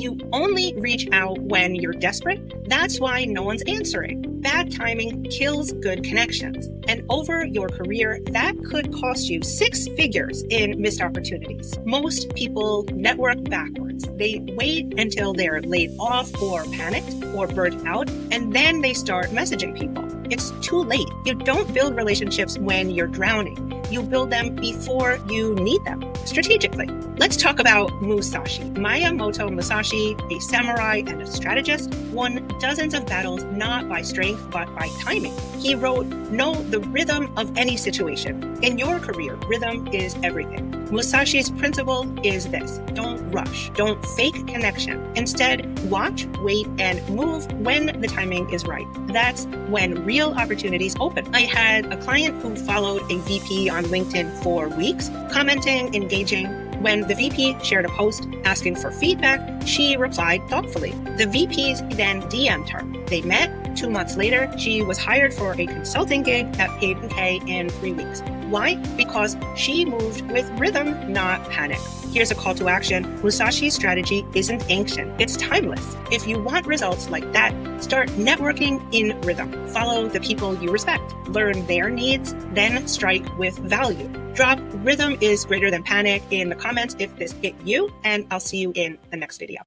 You only reach out when you're desperate. That's why no one's answering. Bad timing kills good connections. And over your career, that could cost you 6 figures in missed opportunities. Most people network backwards. They wait until they're laid off or panicked or burnt out, and then they start messaging people. It's too late. You don't build relationships when you're drowning. You build them before you need them, strategically. Let's talk about Musashi. Miyamoto Musashi, a samurai and a strategist, won dozens of battles not by strength but by timing. He wrote, "Know the rhythm of any situation. In your career, rhythm is everything." Musashi's principle is this: don't rush, don't fake connection. Instead, watch, wait, and move when the timing is right. That's when real opportunities open. I had a client who followed a VP on LinkedIn for weeks, commenting, engaging. When the VP shared a post asking for feedback, she replied thoughtfully. The VPs then DM'd her. They met. 2 months later, she was hired for a consulting gig that paid okay in 3 weeks. Why? Because she moved with rhythm, not panic. Here's a call to action. Musashi's strategy isn't ancient. It's timeless. If you want results like that, start networking in rhythm. Follow the people you respect. Learn their needs, then strike with value. Drop "rhythm is greater than panic" in the comments if this hit you, and I'll see you in the next video.